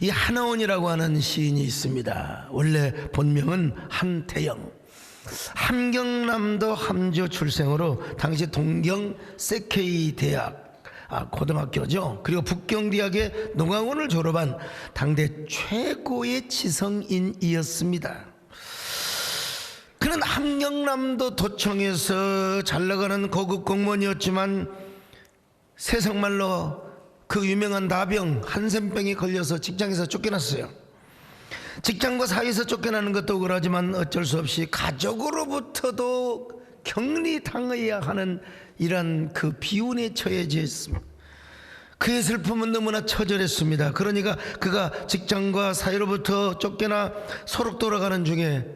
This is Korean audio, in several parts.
이 한어원이라고 하는 시인이 있습니다. 원래 본명은 한태영, 함경남도 함주 출생으로 당시 동경 세케이 대학 고등학교죠. 그리고 북경대학의 농학원을 졸업한 당대 최고의 지성인이었습니다. 그는 함경남도 도청에서 잘나가는 고급 공무원이었지만 세상말로 그 유명한 나병 한센병에 걸려서 직장에서 쫓겨났어요. 직장과 사회에서 쫓겨나는 것도 억울하지만 어쩔 수 없이 가족으로부터도 격리당해야 하는 이런 그 비운에 처해져 있습니다. 그의 슬픔은 너무나 처절했습니다. 그러니까 그가 직장과 사회로부터 쫓겨나 소록 돌아가는 중에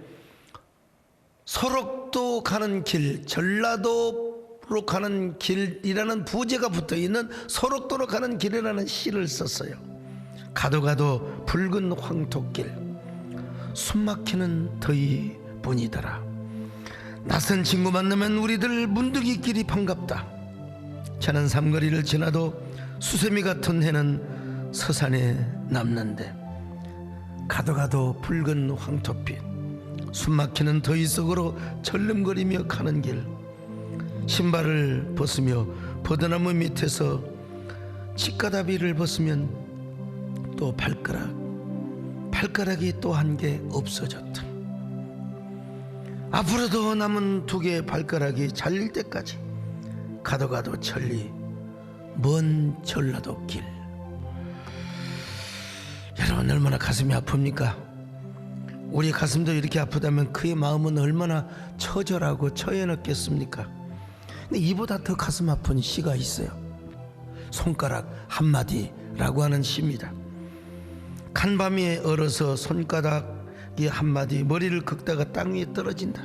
소록도 가는 길, 전라도로 가는 길이라는 부제가 붙어있는 소록도로 가는 길이라는 시를 썼어요. 가도 가도 붉은 황토길, 숨막히는 더위뿐이더라. 낯선 친구 만나면 우리들 문득이길이 반갑다. 저는 삼거리를 지나도 수세미 같은 해는 서산에 남는데 가도 가도 붉은 황토빛, 숨막히는 더위 속으로 절름거리며 가는 길, 신발을 벗으며 버드나무 밑에서 치가다비를 벗으면 또 발가락이 또 한 개 없어졌다. 앞으로도 남은 두 개의 발가락이 잘릴 때까지 가도 가도 천리 먼 전라도 길. 여러분, 얼마나 가슴이 아픕니까? 우리 가슴도 이렇게 아프다면 그의 마음은 얼마나 처절하고 처해놨겠습니까? 근데 이보다 더 가슴 아픈 시가 있어요. 손가락 한마디라고 하는 시입니다. 간밤에 얼어서 손가락이 한마디 머리를 긁다가 땅 위에 떨어진다.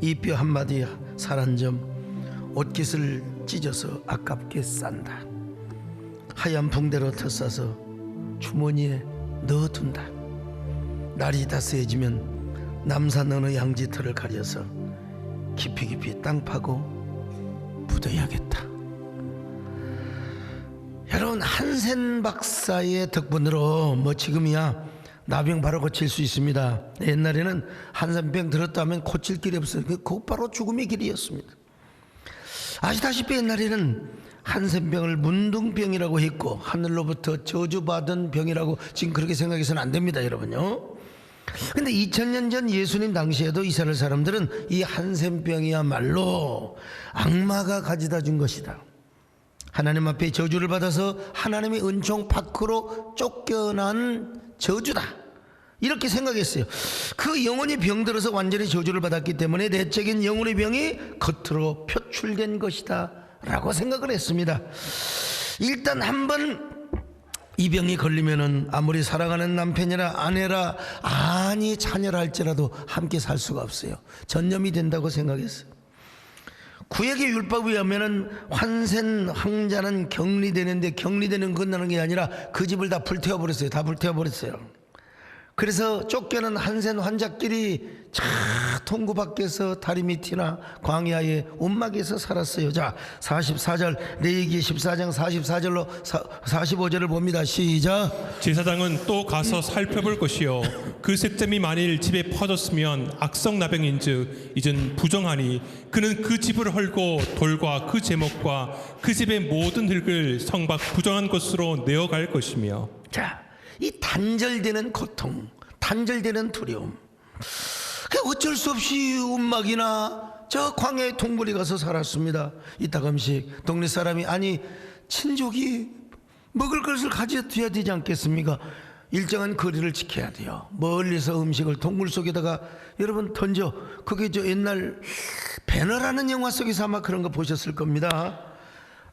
이 뼈 한마디 살 한 점 옷깃을 찢어서 아깝게 싼다. 하얀 붕대로 덧싸서 주머니에 넣어둔다. 날이 따스해지면 남산 어느 양지터를 가려서 깊이 깊이 땅 파고 묻어야겠다. 여러분, 한센 박사의 덕분으로 지금이야 나병 바로 고칠 수 있습니다. 옛날에는 한센병 들었다 하면 고칠 길이 없어요. 그거 바로 죽음의 길이었습니다. 아시다시피 옛날에는 한센병을 문둥병이라고 했고 하늘로부터 저주받은 병이라고 지금 그렇게 생각해서는 안 됩니다, 여러분요. 근데 2000년 전 예수님 당시에도 이스라엘 사람들은 이 한센병이야말로 악마가 가져다 준 것이다. 하나님 앞에 저주를 받아서 하나님의 은총 밖으로 쫓겨난 저주다, 이렇게 생각했어요. 그 영혼이 병들어서 완전히 저주를 받았기 때문에 내적인 영혼의 병이 겉으로 표출된 것이다 라고 생각을 했습니다. 일단 한번 이 병이 걸리면은 아무리 사랑하는 남편이라 아내라 아니 자녀라 할지라도 함께 살 수가 없어요. 전염이 된다고 생각했어요. 구약의 율법에 의하면은 환센 황자는 격리되는데, 격리되는 끝나는 게 아니라 그 집을 다 불태워버렸어요. 다 불태워버렸어요. 그래서 쫓겨난 한센 환자끼리 통구 밖에서 다리 밑이나 광야의 움막에서 살았어요. 자, 44절 레위기 14장 44절로 45절을 봅니다. 시작. 제사장은 또 가서 살펴볼 것이요 그 셋zem이 만일 집에 퍼졌으면 악성 나병인즉 이젠 부정하니 그는 그 집을 헐고 돌과 그 제목과 그 집의 모든 흙을 성박 부정한 것으로 내어갈 것이며. 자, 이 단절되는 고통, 단절되는 두려움, 어쩔 수 없이 움막이나 저 광야의 동굴에 가서 살았습니다. 이따금씩 동네 사람이 아니 친족이 먹을 것을 가져둬야 되지 않겠습니까? 일정한 거리를 지켜야 돼요. 멀리서 음식을 동굴 속에다가 여러분 던져. 그게 저 옛날 배너라는 영화 속에서 아마 그런 거 보셨을 겁니다.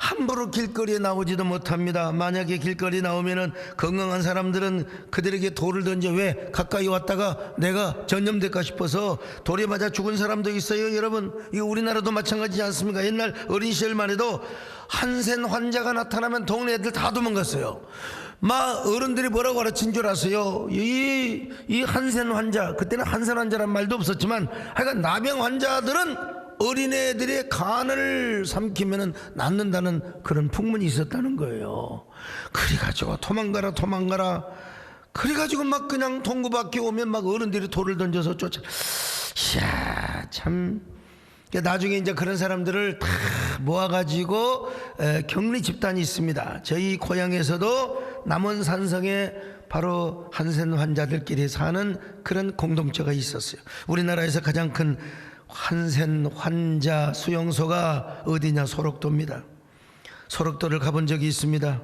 함부로 길거리에 나오지도 못합니다. 만약에 길거리에 나오면은 건강한 사람들은 그들에게 돌을 던져. 왜? 가까이 왔다가 내가 전염될까 싶어서 돌에 맞아 죽은 사람도 있어요. 여러분, 이거 우리나라도 마찬가지지 않습니까? 옛날 어린 시절만 해도 한센 환자가 나타나면 동네 애들 다 도망갔어요. 막 어른들이 뭐라고 가르친 줄 아세요? 이 한센 환자, 그때는 한센 환자란 말도 없었지만 하여간 나병 환자들은 어린애들의 간을 삼키면 낫는다는 그런 풍문이 있었다는 거예요. 그래가지고 도망가라 그래가지고 막 그냥 동구밖에 오면 막 어른들이 돌을 던져서 쫓아. 이야, 참. 나중에 이제 그런 사람들을 다 모아가지고 격리 집단이 있습니다. 저희 고향에서도 남원산성에 바로 한센 환자들끼리 사는 그런 공동체가 있었어요. 우리나라에서 가장 큰 한센 환자 수용소가 어디냐? 소록도입니다. 소록도를 가본 적이 있습니다.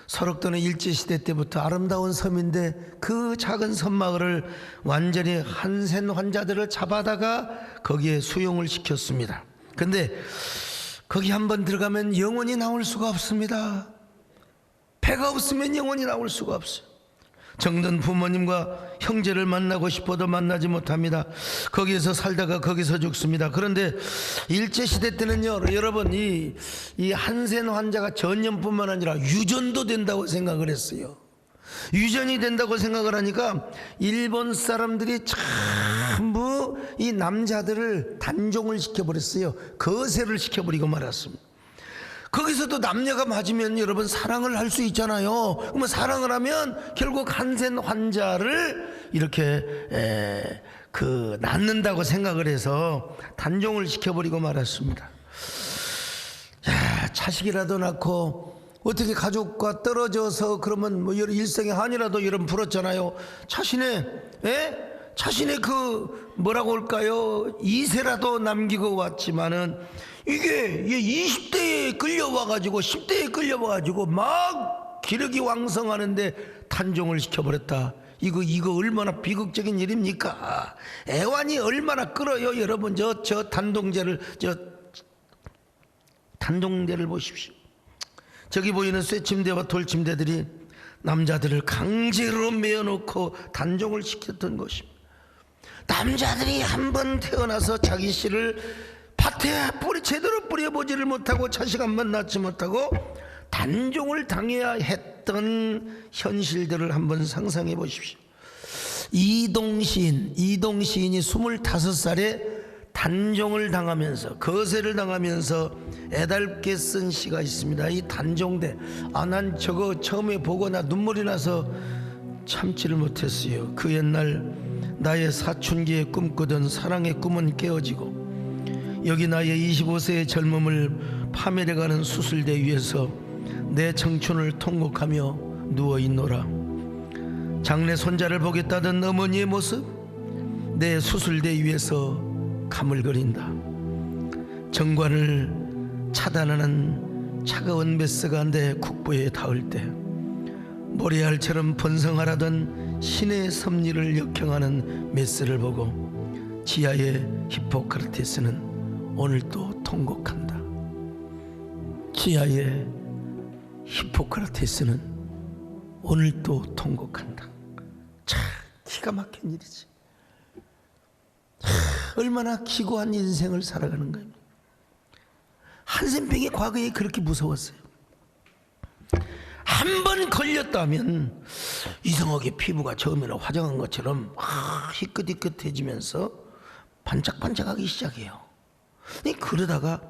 소록도는 일제시대 때부터 아름다운 섬인데 그 작은 섬마을을 완전히 한센 환자들을 잡아다가 거기에 수용을 시켰습니다. 근데 거기 한번 들어가면 영원히 나올 수가 없습니다. 배가 없으면 영원히 나올 수가 없어요. 정든 부모님과 형제를 만나고 싶어도 만나지 못합니다. 거기에서 살다가 거기서 죽습니다. 그런데 일제시대 때는요, 여러분, 이 한센 환자가 전염뿐만 아니라 유전도 된다고 생각을 했어요. 유전이 된다고 생각을 하니까 일본 사람들이 전부 이 남자들을 단종을 시켜버렸어요. 거세를 시켜버리고 말았습니다. 거기서도 남녀가 맞으면 여러분 사랑을 할 수 있잖아요. 그러면 사랑을 하면 결국 한센 환자를 이렇게 낳는다고 생각을 해서 단종을 시켜버리고 말았습니다. 야, 자식이라도 낳고 어떻게 가족과 떨어져서 그러면 뭐 일생의 한이라도 여러분 불었잖아요. 자신의 그 뭐라고 할까요? 이세라도 남기고 왔지만은 이게 20대에 끌려와가지고 10대에 끌려와가지고 막 기력이 왕성하는데 단종을 시켜버렸다. 이거 얼마나 비극적인 일입니까? 애완이 얼마나 끌어요, 여러분. 저 단종제를 보십시오. 저기 보이는 쇠침대와 돌침대들이 남자들을 강제로 메어놓고 단종을 시켰던 것입니다. 남자들이 한번 태어나서 자기 씨를 밭에 제대로 뿌려보지를 못하고 자식 한번 낳지 못하고 단종을 당해야 했던 현실들을 한번 상상해 보십시오. 이동시인이 25살에 단종을 당하면서 거세를 당하면서 애달게 쓴 시가 있습니다. 이 단종대. 난 저거 처음에 보고 나 눈물이 나서 참지를 못했어요. 그 옛날 나의 사춘기에 꿈꾸던 사랑의 꿈은 깨어지고 여기 나의 25세의 젊음을 파멸해가는 수술대 위에서 내 청춘을 통곡하며 누워있노라. 장래 손자를 보겠다던 어머니의 모습 내 수술대 위에서 가물거린다. 정관을 차단하는 차가운 메스가 내 국부에 닿을 때 모래알처럼 번성하라던 신의 섭리를 역행하는 메스를 보고 지하의 히포크라테스는 오늘도 통곡한다. 지하의 히포크라테스는 오늘도 통곡한다. 참 기가 막힌 일이지. 얼마나 기구한 인생을 살아가는 거예요. 한센병이 과거에 그렇게 무서웠어요. 한 번 걸렸다면 이상하게 피부가 처음에는 화장한 것처럼 희끗희끗해지면서 반짝반짝하기 시작해요. 그러다가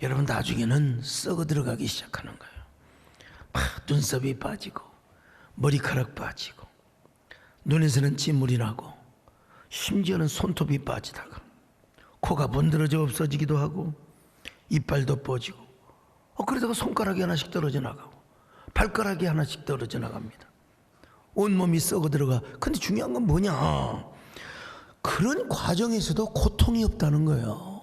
여러분 나중에는 썩어 들어가기 시작하는 거예요. 막 눈썹이 빠지고 머리카락 빠지고 눈에서는 찐물이 나고 심지어는 손톱이 빠지다가 코가 번드러져 없어지기도 하고 이빨도 뻗지고 그러다가 손가락이 하나씩 떨어져 나가고 발가락이 하나씩 떨어져 나갑니다. 온몸이 썩어 들어가. 근데 중요한 건 뭐냐? 그런 과정에서도 고통이 없다는 거예요.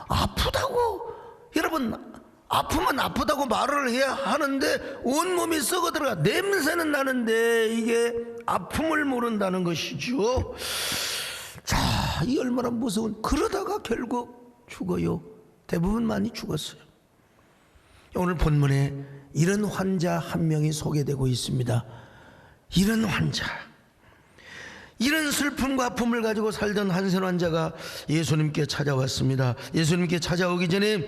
아프다고 여러분 아프면 아프다고 말을 해야 하는데 온몸이 썩어 들어가. 냄새는 나는데 이게 아픔을 모른다는 것이죠. 자, 이 얼마나 무서운. 그러다가 결국 죽어요. 대부분 많이 죽었어요. 오늘 본문에 이런 환자 한 명이 소개되고 있습니다. 이런 환자, 이런 슬픔과 아픔을 가지고 살던 한센 환자가 예수님께 찾아왔습니다. 예수님께 찾아오기 전에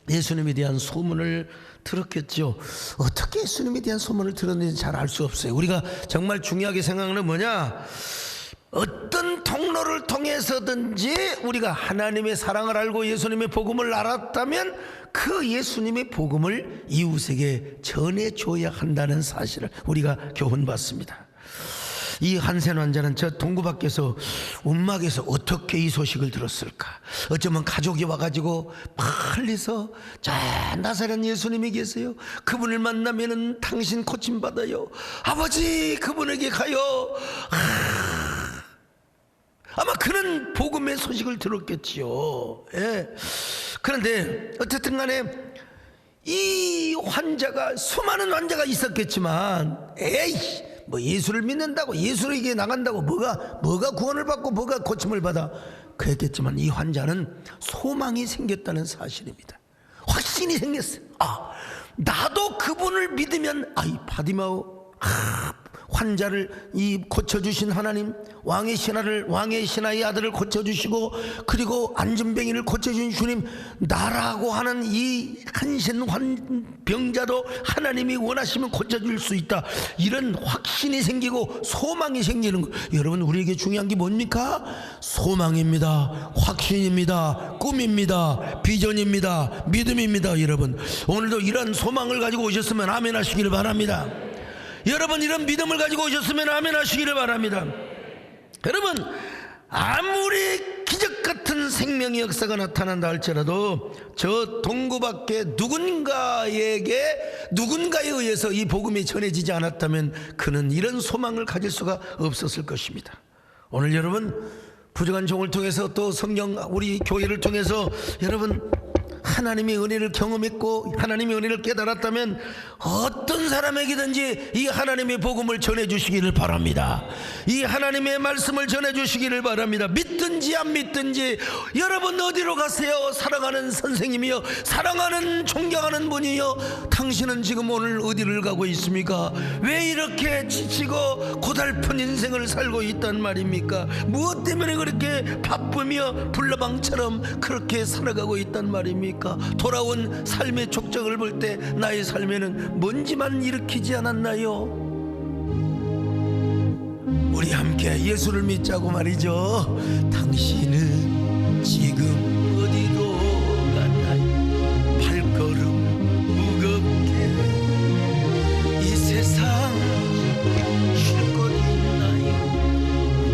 예수님에 대한 소문을 들었겠죠. 어떻게 예수님에 대한 소문을 들었는지 잘 알 수 없어요. 우리가 정말 중요하게 생각하는 뭐냐? 어떤 통로를 통해서든지 우리가 하나님의 사랑을 알고 예수님의 복음을 알았다면 그 예수님의 복음을 이웃에게 전해줘야 한다는 사실을 우리가 교훈받습니다. 이 한센 환자는 저 동구 밖에서 움막에서 어떻게 이 소식을 들었을까? 어쩌면 가족이 와가지고 멀리서 저 나사렛 예수님이 계세요. 그분을 만나면은 당신 고침받아요. 아버지 그분에게 가요. 아마 그런 복음의 소식을 들었겠지요. 예. 그런데 어쨌든 간에 이 환자가, 수많은 환자가 있었겠지만 에이 뭐 예수를 믿는다고, 예수에게 나간다고 뭐가 구원을 받고 뭐가 고침을 받아, 그랬겠지만 이 환자는 소망이 생겼다는 사실입니다. 확신이 생겼어요. 아, 나도 그분을 믿으면, 이 바디마오, 환자를 이 고쳐주신 하나님, 왕의 신하의 아들을 고쳐주시고 그리고 안전병이를 고쳐주신 주님, 나라고 하는 이 한신 병자도 하나님이 원하시면 고쳐줄 수 있다. 이런 확신이 생기고 소망이 생기는 거. 여러분, 우리에게 중요한 게 뭡니까? 소망입니다. 확신입니다. 꿈입니다. 비전입니다. 믿음입니다. 여러분, 오늘도 이런 소망을 가지고 오셨으면 아멘 하시기를 바랍니다. 여러분, 이런 믿음을 가지고 오셨으면 아멘 하시기를 바랍니다. 여러분, 아무리 기적 같은 생명의 역사가 나타난다 할지라도 저 동구 밖에 누군가에 의해서 이 복음이 전해지지 않았다면 그는 이런 소망을 가질 수가 없었을 것입니다. 오늘 여러분, 부족한 종을 통해서 또 성경 우리 교회를 통해서 여러분 하나님의 은혜를 경험했고 하나님의 은혜를 깨달았다면 어떤 사람에게든지 이 하나님의 복음을 전해주시기를 바랍니다. 이 하나님의 말씀을 전해주시기를 바랍니다. 믿든지 안 믿든지 여러분 어디로 가세요? 사랑하는 선생님이요, 사랑하는 존경하는 분이요, 당신은 지금 오늘 어디를 가고 있습니까? 왜 이렇게 지치고 고달픈 인생을 살고 있단 말입니까? 무엇 때문에 그렇게 바쁘며 불나방처럼 그렇게 살아가고 있단 말입니까? 돌아온 삶의 족적을 볼 때 나의 삶에는 먼지만 일으키지 않았나요? 우리 함께 예수를 믿자고 말이죠. 당신은 지금 어디로 갔나요? 발걸음 무겁게 이 세상 쉴 곳 있나요?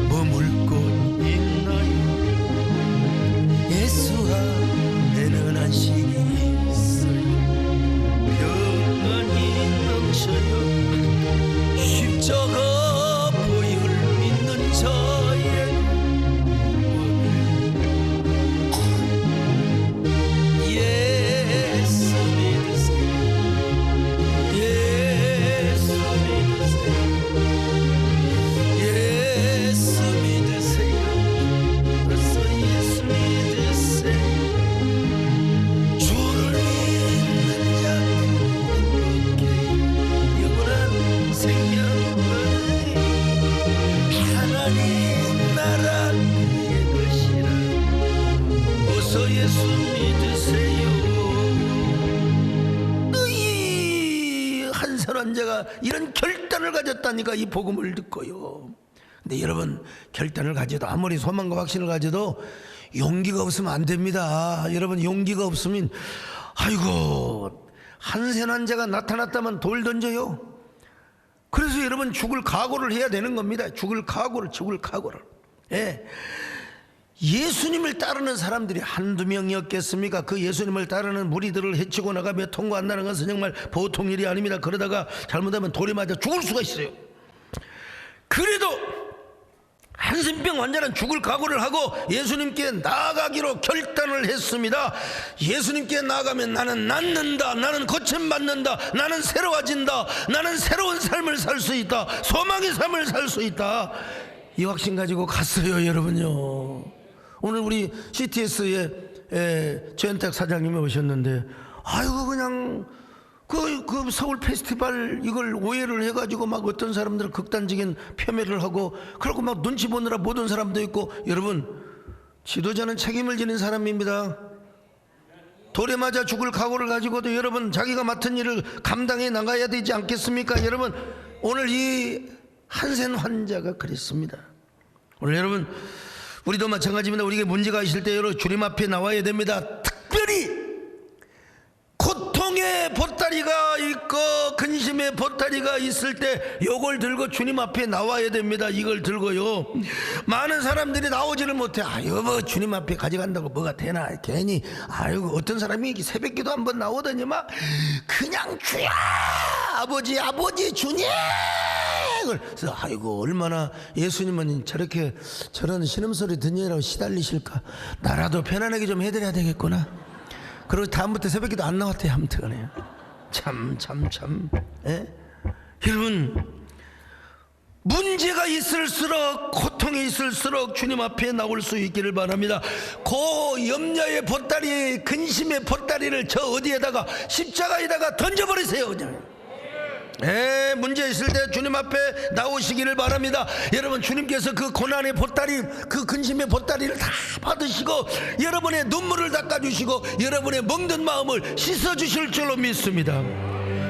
머물 곳 있나요? 예수와 내는 안식이 있어요. 평안이 넘쳐요. 십자가 보혈 믿는 자의 예수 믿으세요. 예수 믿으세요. 예수 믿으세요. 벌써 예수 믿으세요. 주를 믿는 자는 행복해 영원한 생명을 하나님 나라 그의 것이라. 어서 예수 믿으세요. 이 한선 환자가 이런 결단을 가졌다니까, 이 복음을 듣고요. 근데 여러분, 결단을 가져도 아무리 소망과 확신을 가져도 용기가 없으면 안 됩니다. 여러분, 용기가 없으면 아이고, 한센 환자가 나타났다면 돌 던져요. 그래서 여러분, 죽을 각오를 해야 되는 겁니다. 죽을 각오를. 예. 예수님을 따르는 사람들이 한두 명이었겠습니까? 그 예수님을 따르는 무리들을 해치고 나가며 통과한다는 것은 정말 보통 일이 아닙니다. 그러다가 잘못하면 돌에 맞아 죽을 수가 있어요. 그래도 한센병 환자는 죽을 각오를 하고 예수님께 나아가기로 결단을 했습니다. 예수님께 나아가면 나는 낫는다, 나는 고침받는다, 나는 새로워진다, 나는 새로운 삶을 살 수 있다, 소망의 삶을 살 수 있다. 이 확신 가지고 갔어요. 여러분요, 오늘 우리 CTS의 최현택 사장님이 오셨는데, 아이고 그냥 그 서울 페스티벌 이걸 오해를 해가지고 막 어떤 사람들은 극단적인 폄훼를 하고, 그러고 막 눈치 보느라 못 온 사람도 있고. 여러분, 지도자는 책임을 지는 사람입니다. 돌에 맞아 죽을 각오를 가지고도 여러분 자기가 맡은 일을 감당해 나가야 되지 않겠습니까? 여러분, 오늘 이 한센 환자가 그랬습니다. 오늘 여러분 우리도 마찬가지입니다. 우리에게 문제가 있을 때 여러분 주님 앞에 나와야 됩니다. 특별히 고통의 보따리가 있고 근심의 보따리가 있을 때 요걸 들고 주님 앞에 나와야 됩니다. 이걸 들고요. 많은 사람들이 나오지를 못해. 아유 뭐 주님 앞에 가져간다고 뭐가 되나. 괜히 아유 어떤 사람이 새벽기도 한번 나오더니 막 그냥 주야 아버지 주님. 그래서 아이고 얼마나 예수님은 저렇게 저런 신음소리 듣느라고 시달리실까. 나라도 편안하게 좀 해드려야 되겠구나. 그리고 다음부터 새벽기도 안 나왔대요. 아무튼 참. 예? 여러분 문제가 있을수록 고통이 있을수록 주님 앞에 나올 수 있기를 바랍니다. 그 염려의 보따리 근심의 보따리를 저 어디에다가 십자가에다가 던져버리세요. 그냥 문제 있을 때 주님 앞에 나오시기를 바랍니다. 여러분 주님께서 그 고난의 보따리 그 근심의 보따리를 다 받으시고 여러분의 눈물을 닦아주시고 여러분의 멍든 마음을 씻어주실 줄로 믿습니다.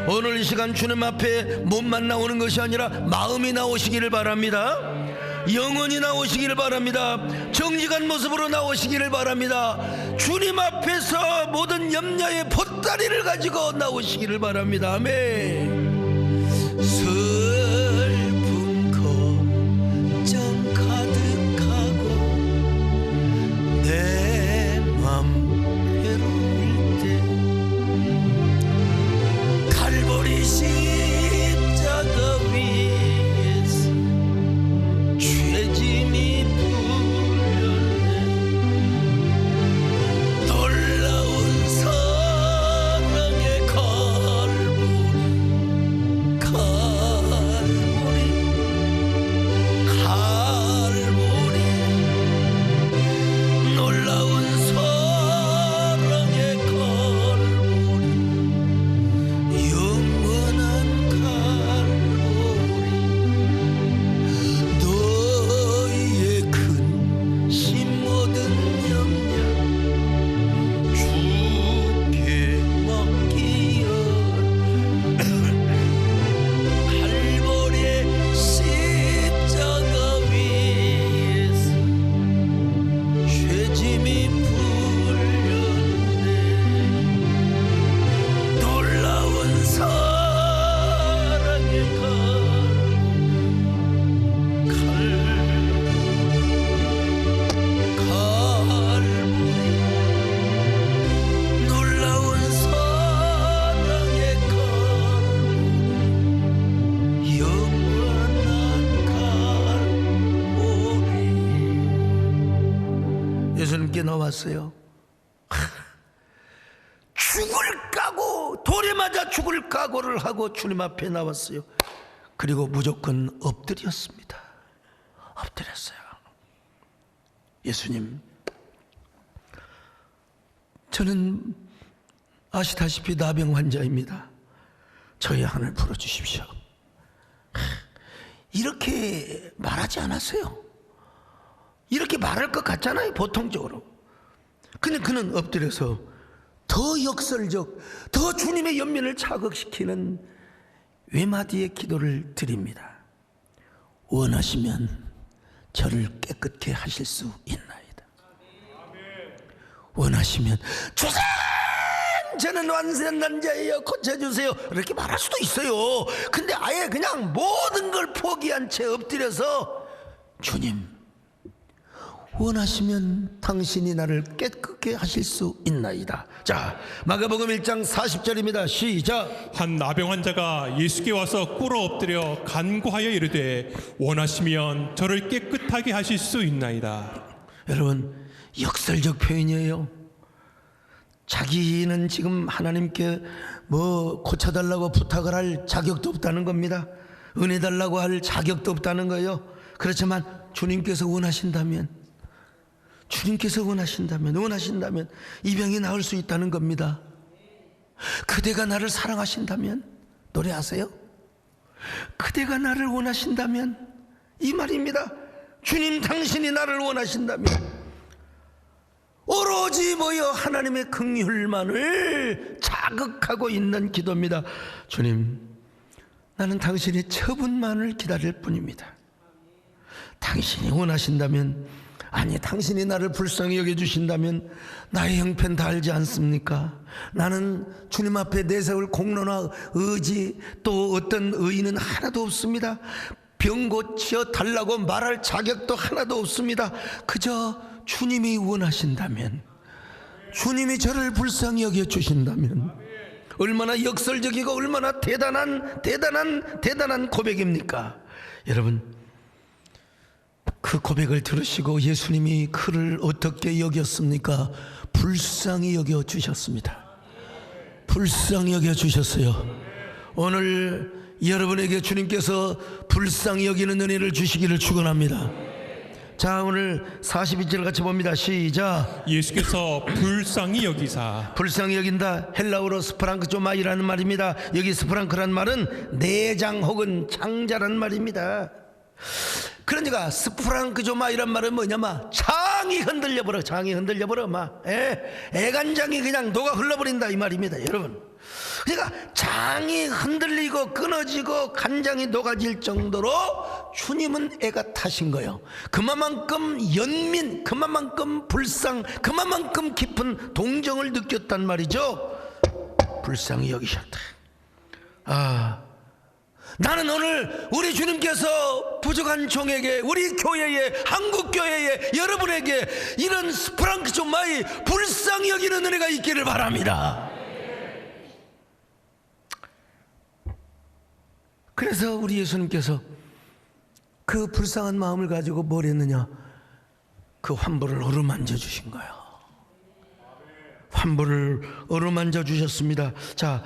오늘 이 시간 주님 앞에 몸만 나오는 것이 아니라 마음이 나오시기를 바랍니다. 영혼이 나오시기를 바랍니다. 정직한 모습으로 나오시기를 바랍니다. 주님 앞에서 모든 염려의 보따리를 가지고 나오시기를 바랍니다. 아멘. 슬픔 걱정 가득하고 내 맘 괴로울 때 갈보리 십자가 위에서 죄짐이 풀렸네. 놀라운 사랑의 예수님께 나왔어요. 죽을 까고 돌에 맞아 죽을 각오를 하고 주님 앞에 나왔어요. 그리고 무조건 엎드렸습니다. 엎드렸어요. 예수님, 저는 아시다시피 나병 환자입니다. 저의 한을 풀어주십시오. 이렇게 말하지 않았어요. 이렇게 말할 것 같잖아요, 보통적으로. 근데 그는 엎드려서 더 역설적, 더 주님의 연민을 자극시키는 외마디의 기도를 드립니다. 원하시면 저를 깨끗게 하실 수 있나이다. 원하시면 주님, 저는 완전한 자예요, 고쳐주세요, 이렇게 말할 수도 있어요. 근데 아예 그냥 모든 걸 포기한 채 엎드려서 주님, 원하시면 당신이 나를 깨끗게 하실 수 있나이다. 자, 마가복음 1장 40절입니다. 시작. 한 나병 환자가 예수께 와서 꿇어 엎드려 간구하여 이르되 원하시면 저를 깨끗하게 하실 수 있나이다. 여러분, 역설적 표현이에요. 자기는 지금 하나님께 뭐 고쳐달라고 부탁을 할 자격도 없다는 겁니다. 은혜 달라고 할 자격도 없다는 거예요. 그렇지만 주님께서 원하신다면 이 병이 나을 수 있다는 겁니다. 그대가 나를 사랑하신다면, 노래하세요. 그대가 나를 원하신다면, 이 말입니다. 주님, 당신이 나를 원하신다면 오로지 모여 하나님의 긍휼만을 자극하고 있는 기도입니다. 주님, 나는 당신의 처분만을 기다릴 뿐입니다. 당신이 원하신다면, 아니 당신이 나를 불쌍히 여겨주신다면 나의 형편 다 알지 않습니까? 나는 주님 앞에 내세울 공로나 의지 또 어떤 의의는 하나도 없습니다. 병 고쳐 달라고 말할 자격도 하나도 없습니다. 그저 주님이 원하신다면, 주님이 저를 불쌍히 여겨주신다면 얼마나 역설적이고 얼마나 대단한 고백입니까? 여러분, 그 고백을 들으시고 예수님이 그를 어떻게 여겼습니까? 불쌍히 여겨주셨습니다. 불쌍히 여겨주셨어요. 오늘 여러분에게 주님께서 불쌍히 여기는 은혜를 주시기를 축원합니다. 자, 오늘 42절 같이 봅니다. 시작. 예수께서 불쌍히 여기사. 불쌍히 여긴다, 헬라어로 스프랑크조마이라는 말입니다. 여기 스프랑크란 말은 내장 혹은 창자란 말입니다. 그러니까 스프랑크조마이란 말은 뭐냐마, 장이 흔들려버려. 장이 흔들려버려. 애간장이 그냥 녹아 흘러버린다 이 말입니다, 여러분. 그러니까 장이 흔들리고 끊어지고 간장이 녹아질 정도로 주님은 애가 타신 거예요. 그만큼 연민, 그만큼 불쌍, 그만큼 깊은 동정을 느꼈단 말이죠. 불쌍히 여기셨다. 나는 오늘 우리 주님께서 부족한 종에게, 우리 교회에, 한국교회에, 여러분에게 이런 스프랑크조마이 불쌍히 여기는 은혜가 있기를 바랍니다. 그래서 우리 예수님께서 그 불쌍한 마음을 가지고 뭘 했느냐, 그 환부를 어루만져 주신 거예요. 환부를 어루만져 주셨습니다. 자,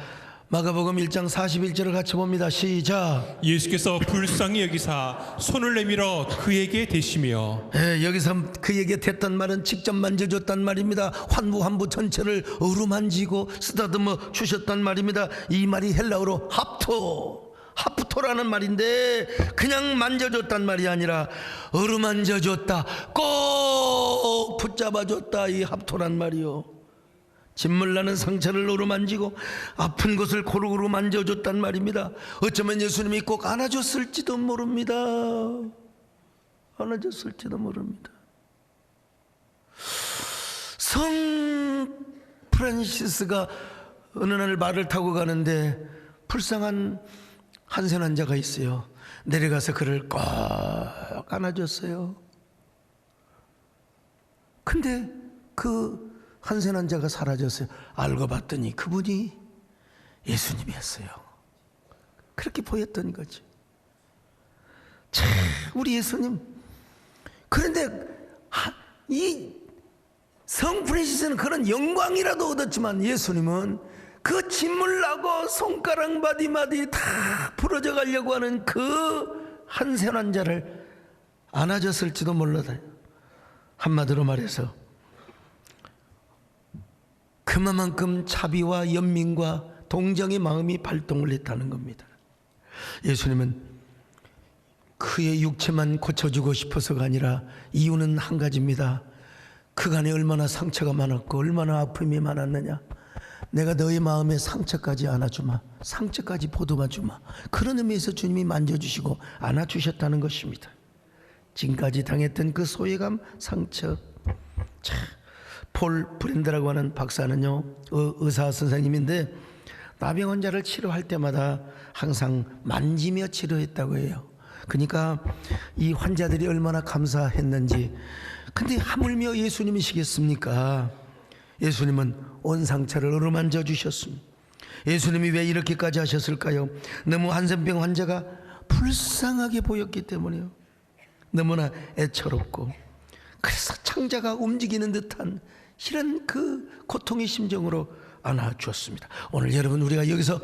마가복음 1장 41절을 같이 봅니다. 시작. 예수께서 불쌍히 여기사 손을 내밀어 그에게 대시며. 여기서 그에게 됐단 말은 직접 만져줬단 말입니다. 환부 전체를 어루만지고 쓰다듬어 주셨단 말입니다. 이 말이 헬라어로 하프토라는 말인데, 그냥 만져줬단 말이 아니라 어루만져줬다, 꼭 붙잡아줬다, 이 합토란 말이요. 진물나는 상처를 어루만지고 아픈 곳을 고루고루 만져줬단 말입니다. 어쩌면 예수님이 꼭 안아줬을지도 모릅니다. 안아줬을지도 모릅니다. 성 프란시스가 어느 날 말을 타고 가는데 불쌍한 한센 환자가 있어요. 내려가서 그를 꼭 안아줬어요. 근데 그 한센 환자가 사라졌어요. 알고 봤더니 그분이 예수님이었어요. 그렇게 보였던 거죠. 참, 우리 예수님. 그런데 이 성 프란시스는 그런 영광이라도 얻었지만, 예수님은 그 진물나고 손가락 마디마디 다 부러져 가려고 하는 그 한센 환자를 안아줬을지도 몰라요. 한마디로 말해서 그만큼 자비와 연민과 동정의 마음이 발동을 했다는 겁니다. 예수님은 그의 육체만 고쳐주고 싶어서가 아니라 이유는 한 가지입니다. 그간에 얼마나 상처가 많았고 얼마나 아픔이 많았느냐, 내가 너의 마음에 상처까지 안아주마, 상처까지 보듬어주마. 그런 의미에서 주님이 만져주시고 안아주셨다는 것입니다. 지금까지 당했던 그 소외감, 상처. 자, 폴 브랜드라고 하는 박사는요, 의사 선생님인데 나병 환자를 치료할 때마다 항상 만지며 치료했다고 해요. 그러니까 이 환자들이 얼마나 감사했는지. 근데 하물며 예수님이시겠습니까? 예수님은 온 상처를 어루만져 주셨습니다. 예수님이 왜 이렇게까지 하셨을까요? 너무 한센병 환자가 불쌍하게 보였기 때문이요. 너무나 애처롭고, 그래서 창자가 움직이는 듯한 이런 그 고통의 심정으로 안아주었습니다. 오늘 여러분, 우리가 여기서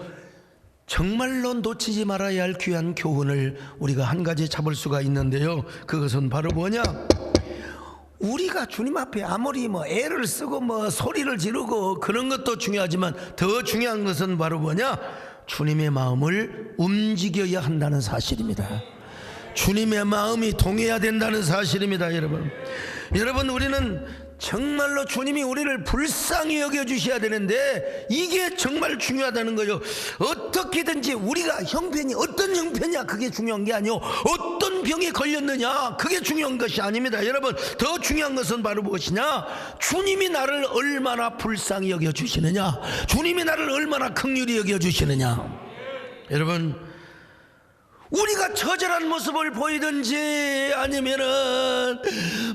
정말로 놓치지 말아야 할 귀한 교훈을 우리가 한 가지 잡을 수가 있는데요. 그것은 바로 뭐냐? 우리가 주님 앞에 아무리 애를 쓰고 소리를 지르고 그런 것도 중요하지만, 더 중요한 것은 바로 뭐냐? 주님의 마음을 움직여야 한다는 사실입니다. 주님의 마음이 동해야 된다는 사실입니다. 여러분, 우리는 정말로 주님이 우리를 불쌍히 여겨주셔야 되는데 이게 정말 중요하다는 거죠. 어떻게든지 우리가 형편이 어떤 형편이야 그게 중요한 게 아니요, 어떤 병에 걸렸느냐 그게 중요한 것이 아닙니다. 여러분, 더 중요한 것은 바로 무엇이냐? 주님이 나를 얼마나 불쌍히 여겨주시느냐, 주님이 나를 얼마나 긍휼히 여겨주시느냐. 여러분, 우리가 처절한 모습을 보이든지 아니면은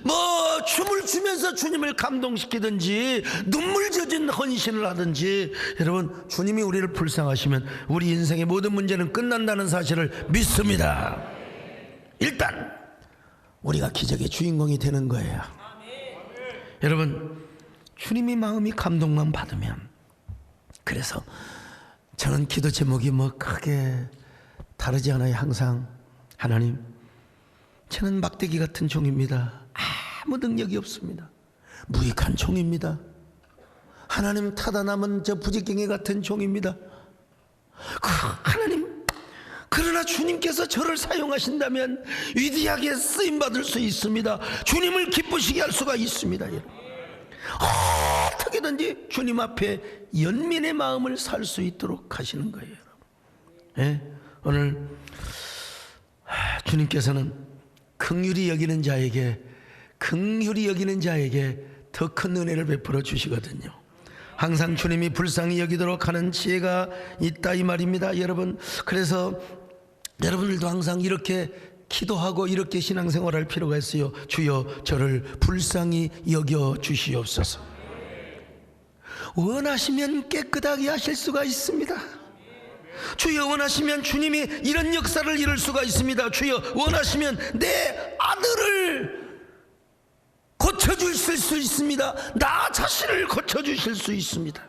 뭐 춤을 추면서 주님을 감동시키든지 눈물 젖은 헌신을 하든지, 여러분, 주님이 우리를 불쌍하시면 우리 인생의 모든 문제는 끝난다는 사실을 믿습니다. 일단 우리가 기적의 주인공이 되는 거예요. 여러분, 주님의 마음이 감동만 받으면, 그래서 저는 기도 제목이 뭐 크게 다르지 않아요. 항상 하나님, 저는 막대기 같은 종입니다. 아무 능력이 없습니다. 무익한 종입니다. 하나님, 타다 남은 저 부지깽이 같은 종입니다. 하나님, 그러나 주님께서 저를 사용하신다면 위대하게 쓰임받을 수 있습니다. 주님을 기쁘시게 할 수가 있습니다. 어떻게든지 주님 앞에 연민의 마음을 살 수 있도록 하시는 거예요. 예? 오늘 주님께서는 긍휼히 여기는 자에게 더 큰 은혜를 베풀어 주시거든요. 항상 주님이 불쌍히 여기도록 하는 지혜가 있다 이 말입니다. 여러분, 그래서 여러분들도 항상 이렇게 기도하고 이렇게 신앙생활할 필요가 있어요. 주여, 저를 불쌍히 여겨 주시옵소서. 원하시면 깨끗하게 하실 수가 있습니다. 주여, 원하시면 주님이 이런 역사를 이룰 수가 있습니다. 주여, 원하시면 내 아들을 고쳐주실 수 있습니다. 나 자신을 고쳐주실 수 있습니다.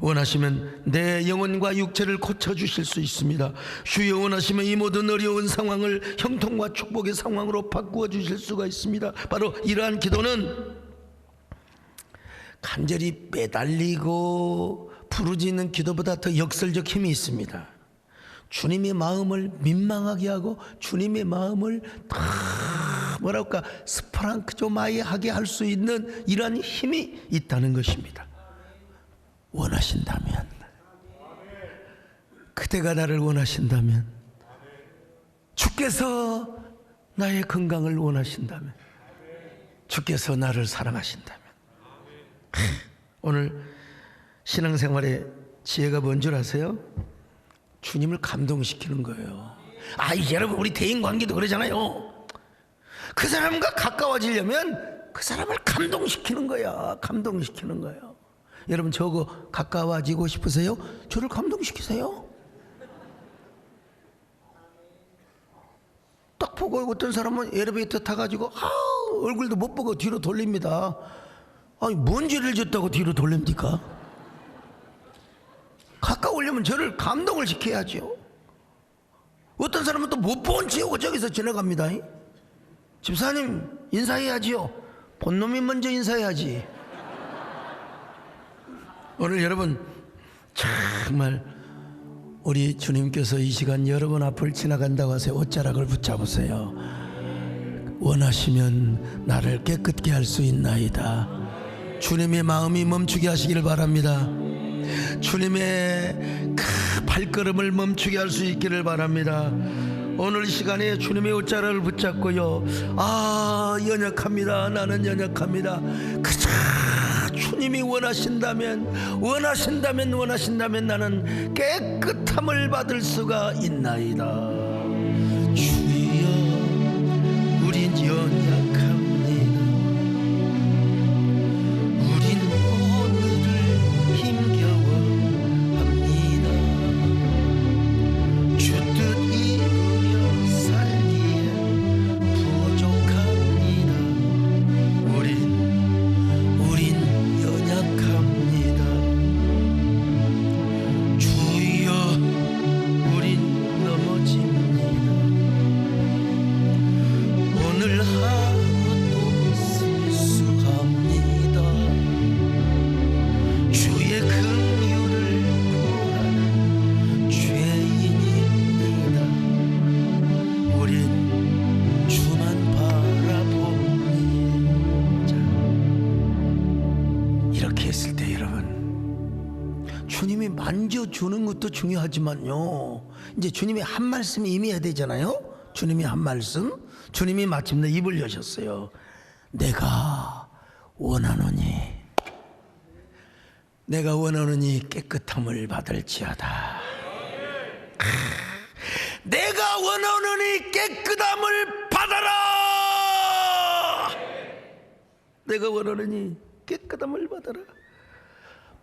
원하시면 내 영혼과 육체를 고쳐주실 수 있습니다. 주여, 원하시면 이 모든 어려운 상황을 형통과 축복의 상황으로 바꾸어 주실 수가 있습니다. 바로 이러한 기도는 간절히 매달리고 부르짖는 기도보다 더 역설적 힘이 있습니다. 주님의 마음을 민망하게 하고 주님의 마음을 다 뭐랄까 스프랑크조마이하게 할 수 있는 이러한 힘이 있다는 것입니다. 원하신다면, 그대가 나를 원하신다면, 주께서 나의 건강을 원하신다면, 주께서 나를 사랑하신다면, 오늘 신앙생활의 지혜가 뭔 줄 아세요? 주님을 감동시키는 거예요. 여러분, 우리 대인관계도 그러잖아요. 그 사람과 가까워지려면 그 사람을 감동시키는 거야. 감동시키는 거예요. 여러분, 저거 가까워지고 싶으세요? 저를 감동시키세요. 딱 보고 어떤 사람은 엘리베이터 타가지고 얼굴도 못 보고 뒤로 돌립니다. 뭔 죄를 졌다고 뒤로 돌립니까? 가까우려면 저를 감동을 시켜야죠. 어떤 사람은 또 못 본 채 저기서 지나갑니다. 집사님 인사해야지요. 본놈이 먼저 인사해야지. 오늘 여러분, 정말 우리 주님께서 이 시간 여러분 앞을 지나간다고 하세요. 옷자락을 붙잡으세요. 원하시면 나를 깨끗게 할 수 있나이다. 주님의 마음이 멈추게 하시기를 바랍니다. 주님의 그 발걸음을 멈추게 할 수 있기를 바랍니다. 오늘 이 시간에 주님의 옷자락을 붙잡고요, 연약합니다. 나는 연약합니다. 그저 주님이 원하신다면 나는 깨끗함을 받을 수가 있나이다. 주여, 우린 연약합니다. 우린 오늘을 힘겨워합니다. 주 뜻 이루며 살기에 부족합니다. 우린 연약합니다. 주여, 우린 넘어집니다. 오늘 하루 이렇게 했을 때 여러분, 주님이 만져주는 것도 중요하지만요, 이제 주님이 한 말씀이 임해야 되잖아요. 주님이 한 말씀, 주님이 마침내 입을 여셨어요. 내가 원하노니 깨끗함을 받을지어다. 내가 원하노니 깨끗함을 받아라. 내가 원하노니 깨끗함을 받아라.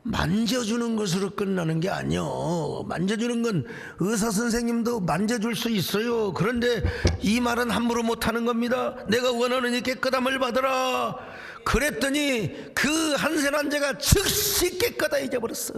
만져주는 것으로 끝나는 게 아니요. 만져주는 건 의사 선생님도 만져줄 수 있어요. 그런데 이 말은 함부로 못하는 겁니다. 내가 원하노니 깨끗함을 받아라. 그랬더니 그 한센 환자가 즉시 깨끗해져 버렸어.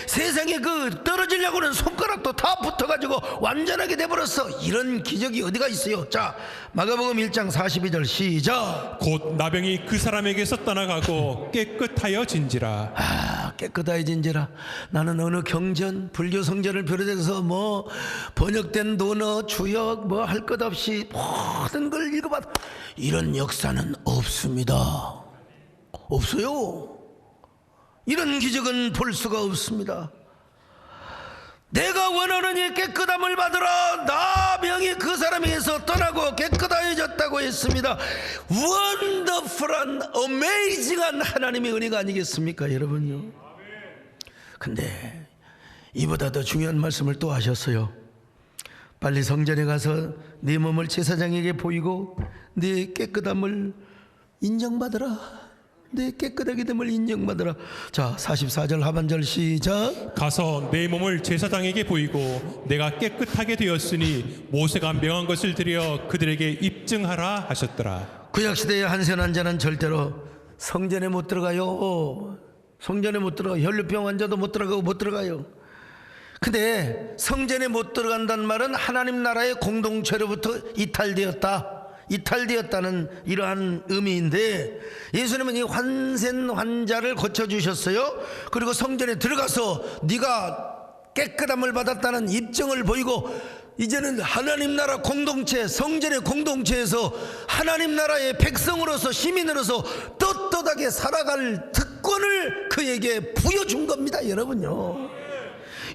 세상에 그 떨어지려고는 손가락도 다 붙어가지고 완전하게 돼버렸어. 이런 기적이 어디가 있어요? 자, 마가복음 1장 42절 시작. 곧 나병이 그 사람에게서 떠나가고 깨끗하여진지라. 깨끗해진지라. 나는 어느 경전, 불교 성전을 비롯해서 뭐 번역된 논어, 주역 뭐 할 것 없이 모든 걸 읽어봐도 이런 역사는 없습니다. 없어요. 이런 기적은 볼 수가 없습니다. 내가 원하노니 깨끗함을 받으라. 나병이 그 사람에게서 떠나고 깨끗해졌다고 했습니다. 원더풀한 어메이징한 하나님의 은혜가 아니겠습니까 여러분요. 근데 이보다 더 중요한 말씀을 또 하셨어요. 빨리 성전에 가서 네 몸을 제사장에게 보이고 네 깨끗함을 인정받으라. 내 깨끗하게 됨을 인정받으라. 자, 44절 하반절 시작. 가서 내 몸을 제사장에게 보이고 내가 깨끗하게 되었으니 모세가 명한 것을 드려 그들에게 입증하라 하셨더라. 구약시대의 한센 환자는 절대로 성전에 못 들어가요. 성전에 못 들어가. 혈류병 환자도 못 들어가요. 근데 성전에 못 들어간다는 말은 하나님 나라의 공동체로부터 이탈되었다는 이러한 의미인데, 예수님은 이 한센 환자를 고쳐주셨어요. 그리고 성전에 들어가서 네가 깨끗함을 받았다는 입증을 보이고 이제는 하나님 나라 공동체, 성전의 공동체에서 하나님 나라의 백성으로서, 시민으로서 떳떳하게 살아갈 특권을 그에게 부여준 겁니다 여러분요.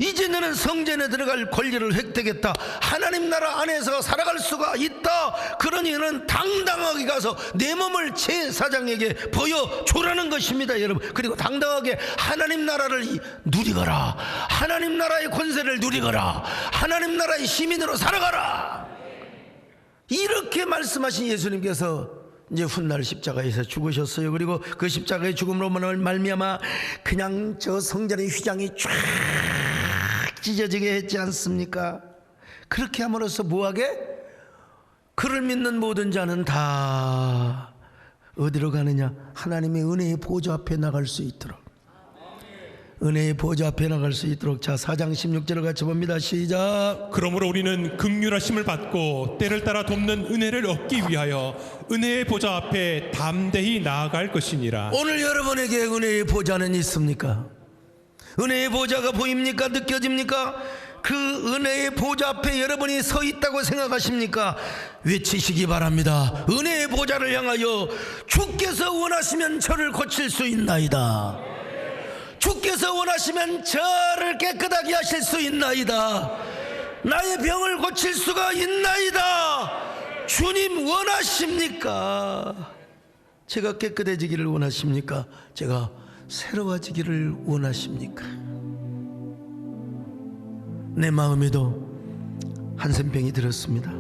이제 너는 성전에 들어갈 권리를 획득했다. 하나님 나라 안에서 살아갈 수가 있다. 그러니 너는 당당하게 가서 내 몸을 제사장에게 보여주라는 것입니다 여러분. 그리고 당당하게 하나님 나라를 누리거라. 하나님 나라의 권세를 누리거라. 하나님 나라의 시민으로 살아가라. 이렇게 말씀하신 예수님께서 이제 훗날 십자가에서 죽으셨어요. 그리고 그 십자가의 죽음으로 말미암아 그냥 저 성전의 휘장이 쫙 찢어지게 했지 않습니까? 그렇게 함으로써 뭐하게? 그를 믿는 모든 자는 다 어디로 가느냐? 하나님의 은혜의 보좌 앞에 나갈 수 있도록. 은혜의 보좌 앞에 나갈 수 있도록. 자, 4장 16절을 같이 봅니다. 시작. 그러므로 우리는 긍휼하심을 받고 때를 따라 돕는 은혜를 얻기 위하여 은혜의 보좌 앞에 담대히 나아갈 것이니라. 오늘 여러분에게 은혜의 보좌는 있습니까? 은혜의 보좌가 보입니까? 느껴집니까? 그 은혜의 보좌 앞에 여러분이 서 있다고 생각하십니까? 외치시기 바랍니다. 은혜의 보좌를 향하여 주께서 원하시면 저를 고칠 수 있나이다. 주께서 원하시면 저를 깨끗하게 하실 수 있나이다. 나의 병을 고칠 수가 있나이다. 주님 원하십니까? 제가 깨끗해지기를 원하십니까? 제가 새로워지기를 원하십니까? 내 마음에도 한센병이 들었습니다.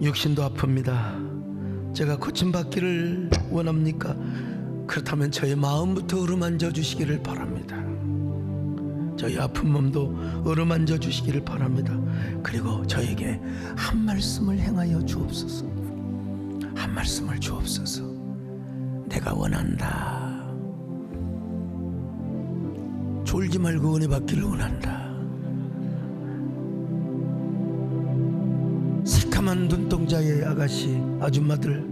육신도 아픕니다. 제가 고침받기를 원합니까? 그렇다면 저의 마음부터 어루만져 주시기를 바랍니다. 저희 아픈 몸도 어루만져 주시기를 바랍니다. 그리고 저에게 한 말씀을 행하여 주옵소서. 한 말씀을 주옵소서. 내가 원한다. 졸지 말고 은혜 받기를 원한다. 새카만 눈동자의 아가씨, 아줌마들,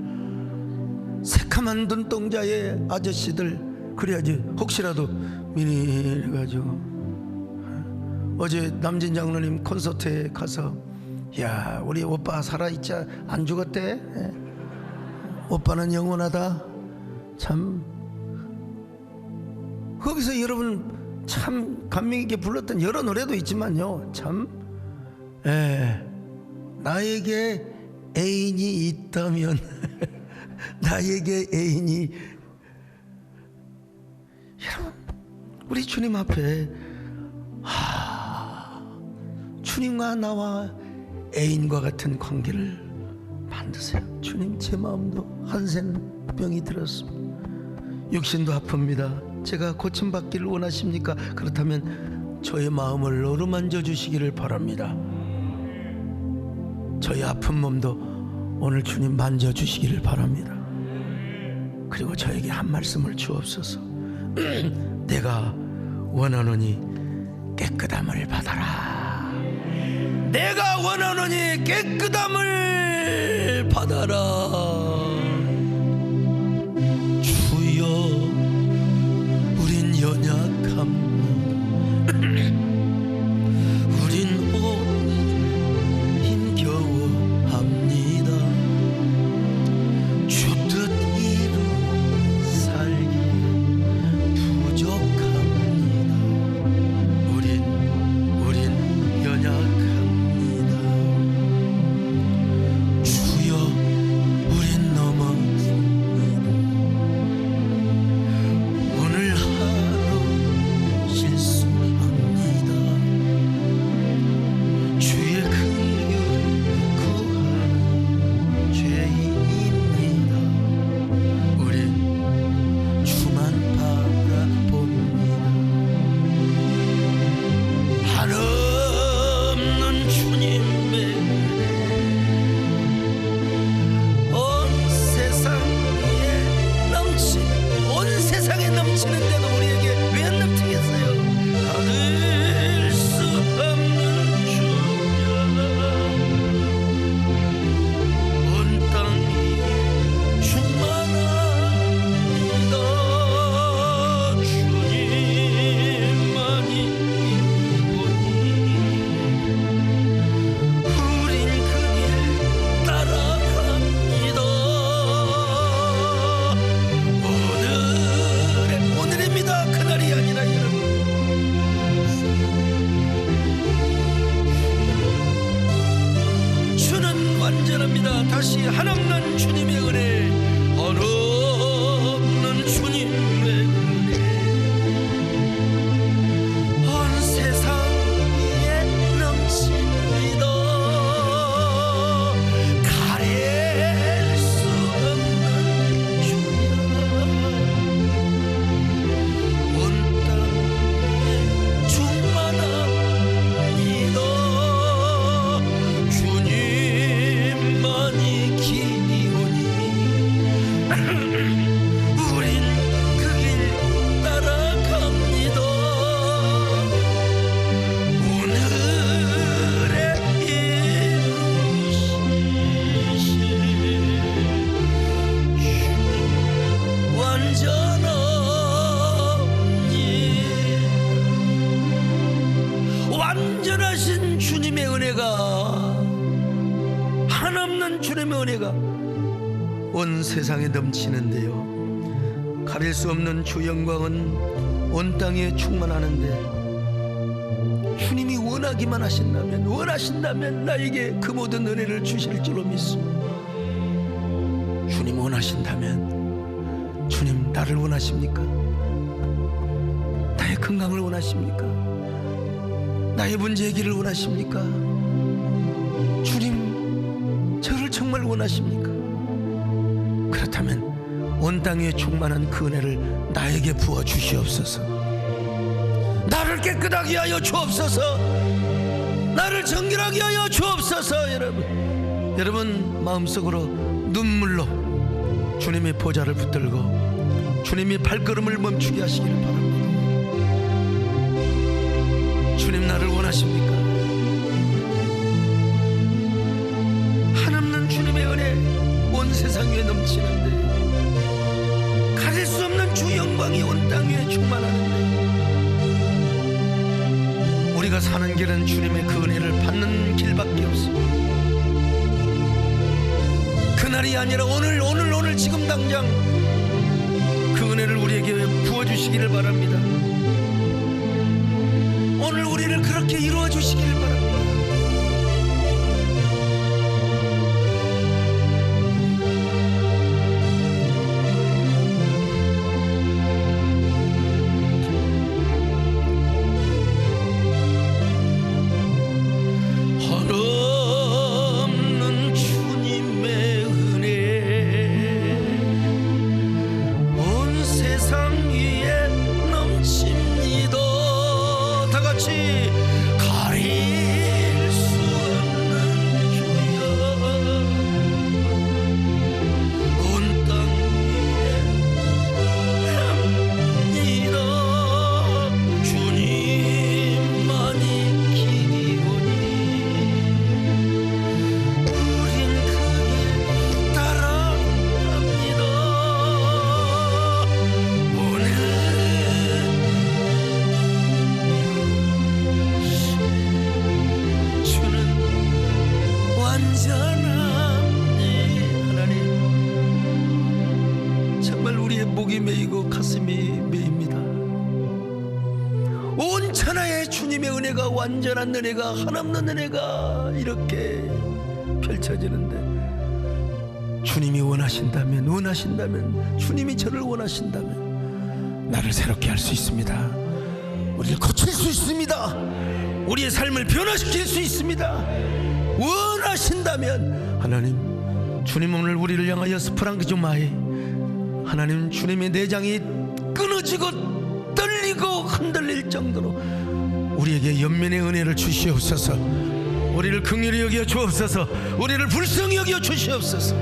새카만 눈동자의 아저씨들, 그래야지 혹시라도 미리 해가지고. 어제 남진 장로님 콘서트에 가서, 야, 우리 오빠 살아있지 안 죽었대. 오빠는 영원하다. 참 거기서 여러분 참 감명 있게 불렀던 여러 노래도 있지만요, 참 나에게 애인이 있다면 나에게 애인이, 여러분 우리 주님 앞에 주님과 나와 애인과 같은 관계를 만드세요. 주님, 제 마음도 한센병이 들었습니다. 육신도 아픕니다. 제가 고침받기를 원하십니까? 그렇다면 저의 마음을 어루만져 주시기를 바랍니다. 저의 아픈 몸도 오늘 주님 만져주시기를 바랍니다. 그리고 저에게 한 말씀을 주옵소서. 내가 원하노니 깨끗함을 받아라. 내가 원하노니 깨끗함을 받아라. 주여, 우린 연약합니다. 우린 힘겨워합니다. 주 뜻 이루 살기 부족합니다. 우린 연약합니다. 주여, 우린 넘어집니다. 오늘 하루 실수합니다. 주의 긍휼을 구하는 죄인입니다. 우린 주만 바라봅니다. 한없는 주님의 은혜, 온 세상에 넘치는데도 우리에게 왜 안 넘치겠어요? 받을 수 없는 주여, 온 땅이 충만합니다. 주님만이 이보니 우린 그 길 따라갑니다. 오늘입니다. 그날이 아니라 여러분, 주는 완전합니다. 다시 한없는 주님의 은혜, 한없는 주님의 은혜, 온 세상 위에 넘칩니다. 가릴 수 없는 주여, 온 땅에 충만합니다. 주님만이 기이오니 우린 그 길 따라갑니다. 오늘의 이루시신 완전하신 주님의 은혜가, 한없는 주님의 은혜가 온 세상에 넘치는데요, 가릴 수 없는 주 영광은 온 땅에 충만하는데, 주님이 원하신다면 나에게 그 모든 은혜를 주실 줄로 믿습니다. 주님 원하신다면, 주님 나를 원하십니까? 나의 건강을 원하십니까? 나의 문제 해결을 원하십니까? 주님, 저를 정말 원하십니까? 그렇다면 온 땅에 충만한 그 은혜를 나에게 부어 주시옵소서. 나를 깨끗하게 하여 주옵소서. 나를 정결하게 하여 주옵소서. 여러분 마음속으로 눈물로 주님의 보좌를 붙들고 주님의 발걸음을 멈추게 하시기를 바랍니다. 주님, 나를 원하십니까? 한없는 주님의 은혜 온 세상 위에 넘치는데, 가릴 수 없는 주 영광이 온 땅 위에 충만하는데, 우리가 사는 길은 주님의 그 은혜를 받는 길밖에 없습니다. 그날이 아니라 오늘 지금 당장 그 은혜를 우리에게 부어 이루어 주시기를 바랍니다. 오늘 우리를 그렇게 이루어 주시기를 바랍니다. 한없는 주님의 은혜 온 세상 위에 넘칩니다. 다 같이 가릴 수 없는 주여 온 땅 위에 합니다. 주님만이 길이오니 우린 그 길 따라갑니다. 오늘 주는 완전하니 하나님, 정말 우리의 목이 메이고 가슴이 메입니다. 온 천하에 주님의 은혜가, 완전한 은혜가, 한없는 은혜가 이렇게 펼쳐지는데 주님이 원하신다면 주님이 저를 원하신다면 나를 새롭게 할 수 있습니다. 우리를 고칠 수 있습니다. 우리의 삶을 변화시킬 수 있습니다. 원하신다면 하나님, 주님 오늘 우리를 향하여 스프랑기조마이, 하나님, 주님의 내장이 끊어지고 떨리고 흔들릴 정도로 우리에게 연민의 은혜를 주시옵소서. 우리를 긍휼히 여겨 주옵소서. 우리를 불쌍히 여겨 주시옵소서.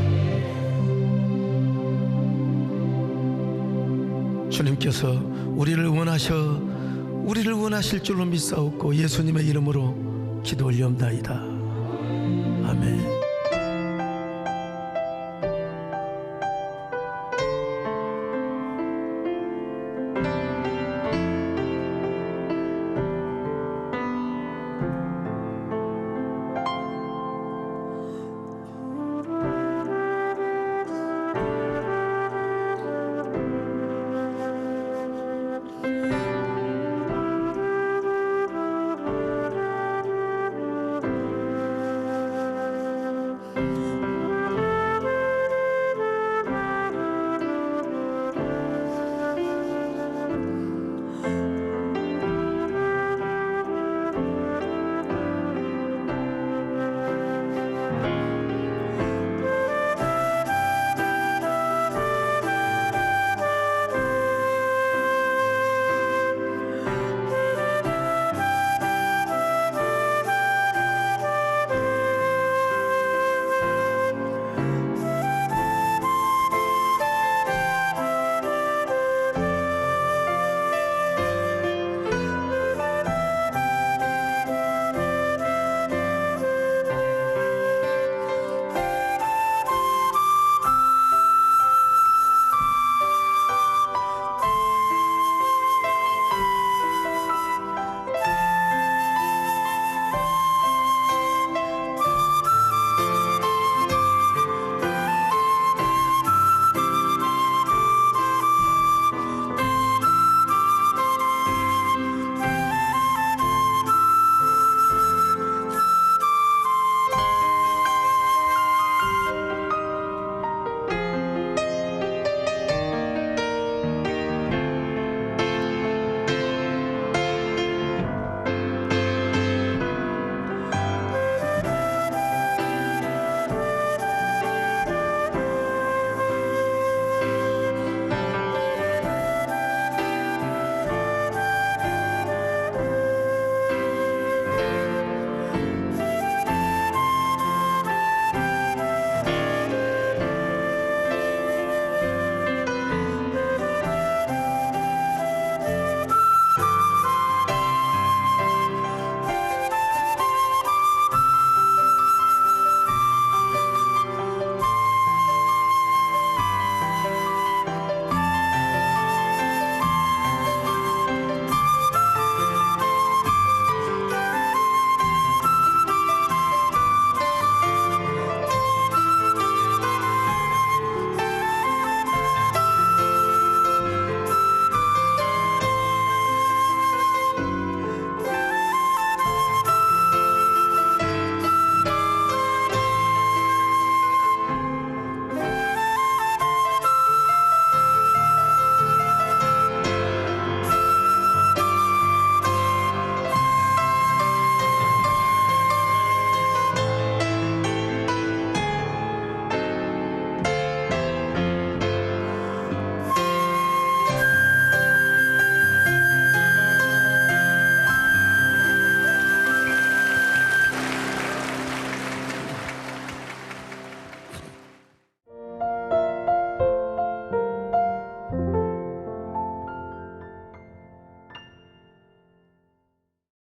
주님께서 우리를 원하실 줄로 믿사옵고 예수님의 이름으로 기도 올리옵나이다.